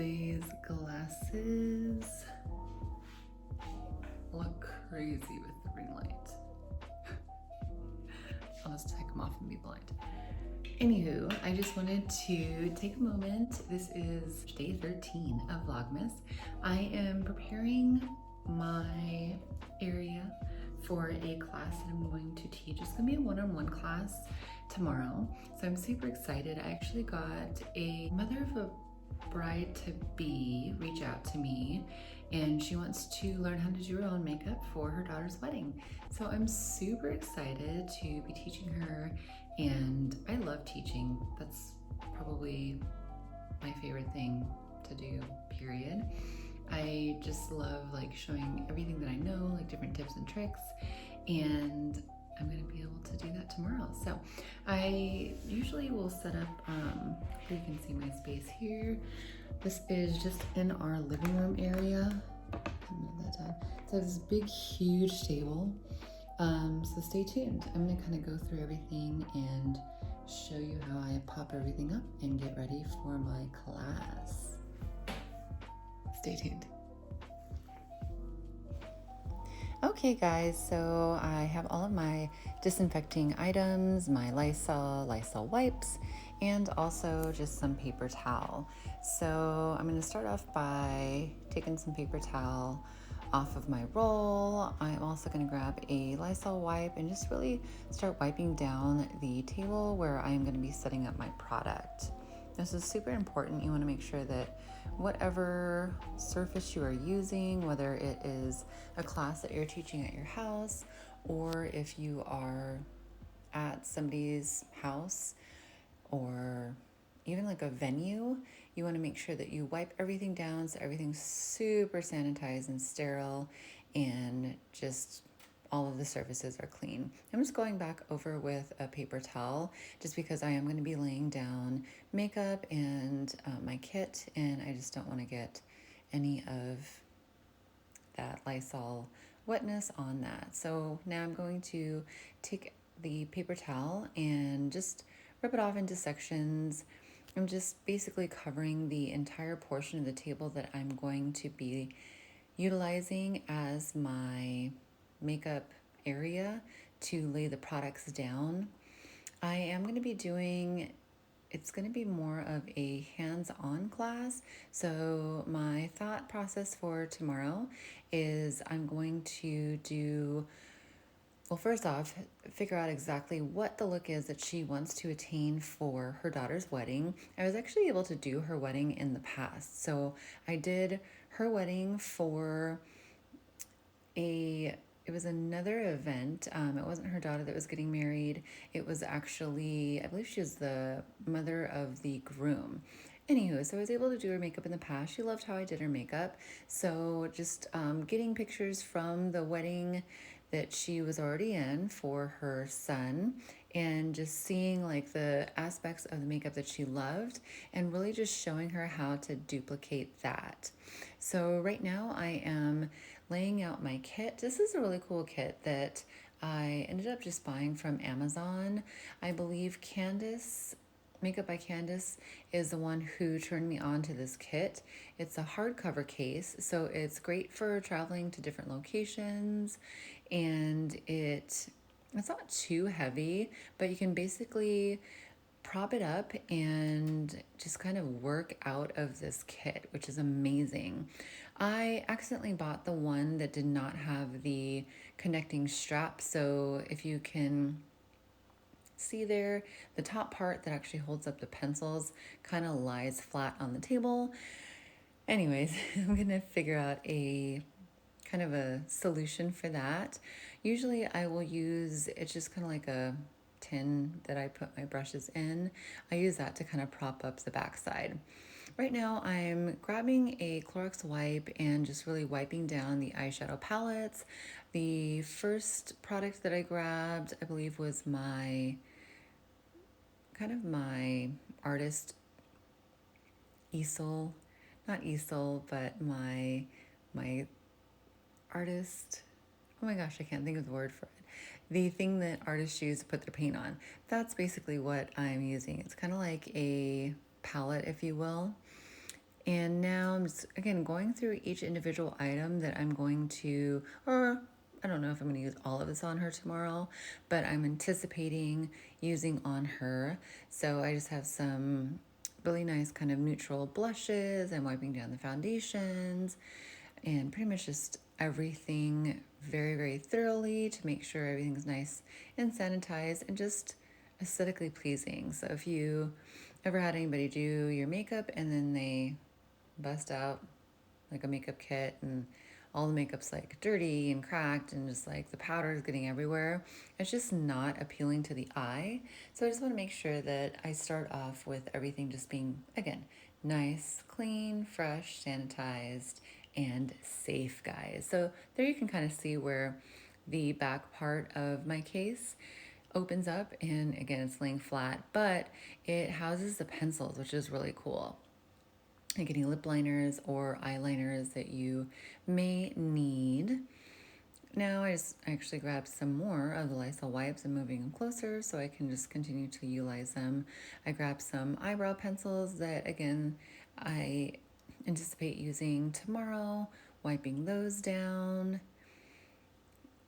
These glasses look crazy with the ring light. I'll just take them off and be blind. Anywho, I just wanted to take a moment. This is day 13 of Vlogmas. I am preparing my area for a class that I'm going to teach. It's gonna be a one-on-one class tomorrow. So I'm super excited. I actually got a mother of a bride-to-be reach out to me, and she wants to learn how to do her own makeup for her daughter's wedding. So I'm super excited to be teaching her, and I love teaching. That's probably my favorite thing to do, period. I just love like showing everything that I know, like different tips and tricks, and I'm gonna be able to do that tomorrow. So I usually will set up, you can see my space here. This is just in our living room area. Move that down. So this big, huge table. So stay tuned. I'm gonna kind of go through everything and show you how I pop everything up and get ready for my class. Stay tuned. Okay guys, so I have all of my disinfecting items, my Lysol wipes, and also just some paper towel. So I'm going to start off by taking some paper towel off of my roll. I'm also going to grab a Lysol wipe and just really start wiping down the table where I'm going to be setting up my product. This is super important. You want to make sure that whatever surface you are using, whether it is a class that you're teaching at your house, or if you are at somebody's house, or even like a venue, you want to make sure that you wipe everything down so everything's super sanitized and sterile, and just all of the surfaces are clean. I'm just going back over with a paper towel just because I am going to be laying down makeup and my kit, and I just don't want to get any of that Lysol wetness on that. So now I'm going to take the paper towel and just rip it off into sections. I'm just basically covering the entire portion of the table that I'm going to be utilizing as my makeup area to lay the products down. I am going to be doing, it's going to be more of a hands-on class. So my thought process for tomorrow is I'm going to do, well, first off, figure out exactly what the look is that she wants to attain for her daughter's wedding. I was actually able to do her wedding in the past. So I did her wedding for it was another event. It wasn't her daughter that was getting married. It was actually, I believe she was the mother of the groom. Anywho, so I was able to do her makeup in the past. She loved how I did her makeup. So just getting pictures from the wedding that she was already in for her son, and just seeing like the aspects of the makeup that she loved, and really just showing her how to duplicate that. So right now I am laying out my kit. This is a really cool kit that I ended up just buying from Amazon. I believe Candace, Makeup by Candace, is the one who turned me on to this kit. It's a hardcover case, so it's great for traveling to different locations, and it's not too heavy, but you can basically prop it up and just kind of work out of this kit, which is amazing. I accidentally bought the one that did not have the connecting strap, so if you can see there, the top part that actually holds up the pencils kind of lies flat on the table. Anyways, I'm gonna figure out a kind of a solution for that. Usually I will use, it's just kind of like a tin that I put my brushes in. I use that to kind of prop up the backside. Right now I'm grabbing a Clorox wipe and just really wiping down the eyeshadow palettes. The first product that I grabbed, I believe, was my artist easel, not easel, but my artist, oh my gosh, I can't think of the word for it. The thing that artists use to put their paint on. That's basically what I'm using. It's kind of like a palette, if you will. And now I'm just, again, going through each individual item that I'm going to, or I don't know if I'm going to use all of this on her tomorrow, but I'm anticipating using on her. So I just have some really nice kind of neutral blushes. I'm wiping down the foundations and pretty much just everything very, very thoroughly to make sure everything's nice and sanitized and just aesthetically pleasing. So if you ever had anybody do your makeup and then they bust out like a makeup kit and all the makeup's like dirty and cracked and just like the powder is getting everywhere, it's just not appealing to the eye. So I just want to make sure that I start off with everything just being, again, nice, clean, fresh, sanitized, and safe, guys. So there you can kind of see where the back part of my case opens up, and again, it's laying flat, but it houses the pencils, which is really cool. Like any lip liners or eyeliners that you may need. Now I just actually grabbed some more of the Lysol wipes and moving them closer so I can just continue to utilize them. I grabbed some eyebrow pencils that, again, I anticipate using tomorrow, wiping those down.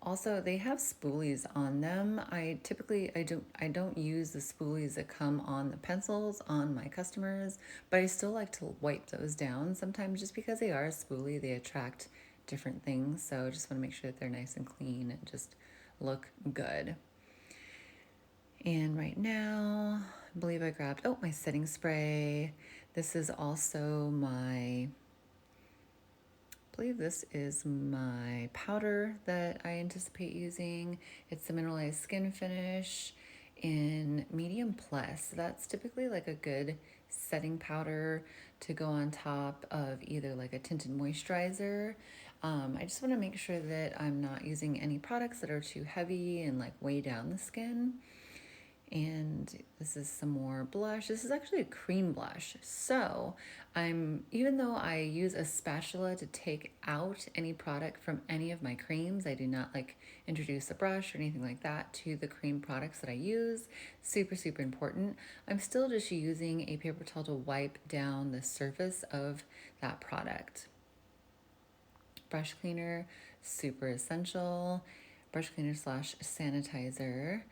Also, they have spoolies on them. I don't use the spoolies that come on the pencils on my customers, but I still like to wipe those down sometimes just because they are a spoolie, they attract different things. So I just want to make sure that they're nice and clean and just look good. And right now, I believe I grabbed my setting spray. This is also my believe this is my powder that I anticipate using. It's the Mineralized Skin Finish in medium plus. So that's typically like a good setting powder to go on top of either like a tinted moisturizer. I just want to make sure that I'm not using any products that are too heavy and like weigh down the skin. And this is some more blush. This is actually a cream blush. So even though I use a spatula to take out any product from any of my creams, I do not like introduce a brush or anything like that to the cream products that I use. Super, super important. I'm still just using a paper towel to wipe down the surface of that product. Brush cleaner, super essential. Brush cleaner slash sanitizer.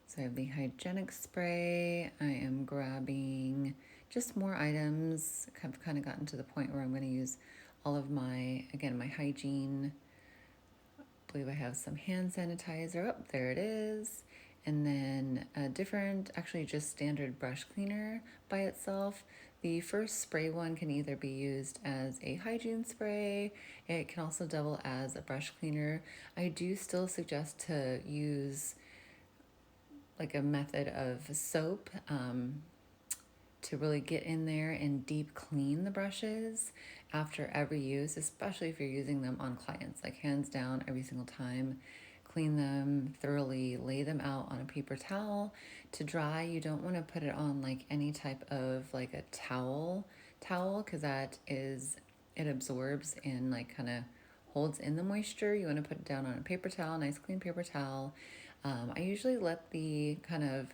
So I have the hygienic spray. I am grabbing just more items. I've kind of gotten to the point where I'm going to use all of my hygiene. I believe I have some hand sanitizer. Oh, there it is. And then a different, actually just standard brush cleaner by itself. The first spray one can either be used as a hygiene spray. It can also double as a brush cleaner. I do still suggest to use like a method of soap to really get in there and deep clean the brushes after every use, especially if you're using them on clients. Like hands down, every single time, clean them thoroughly, lay them out on a paper towel to dry. You don't want to put it on like any type of like a towel because it absorbs and like kind of holds in the moisture. You want to put it down on a paper towel, nice clean paper towel. I usually let the kind of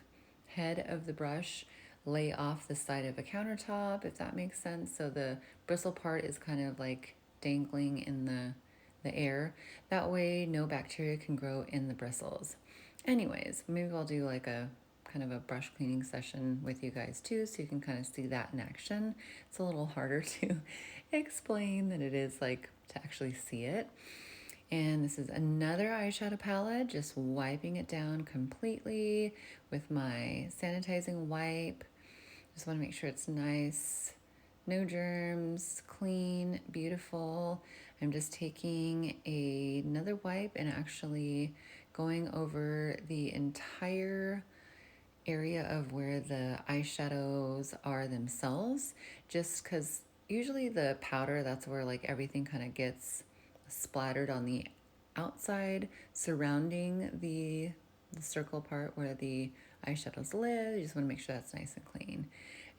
head of the brush lay off the side of a countertop, if that makes sense. So the bristle part is kind of like dangling in the air. That way no bacteria can grow in the bristles. Anyways, maybe I'll do like a kind of a brush cleaning session with you guys too, so you can kind of see that in action. It's a little harder to explain than it is like to actually see it. And this is another eyeshadow palette, just wiping it down completely with my sanitizing wipe. Just want to make sure it's nice, no germs, clean, beautiful. I'm just taking another wipe and actually going over the entire area of where the eyeshadows are themselves, just because usually the powder, that's where like everything kind of gets splattered on the outside surrounding the circle part where the eyeshadows live. You just want to make sure that's nice and clean.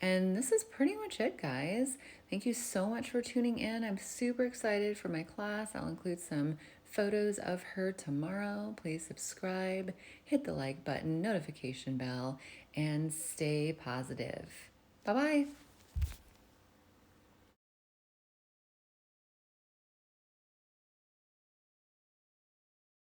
And this is pretty much it, guys. Thank you so much for tuning in. I'm super excited for my class. I'll include some photos of her tomorrow. Please subscribe, hit the like button, notification bell, and stay positive. Bye bye.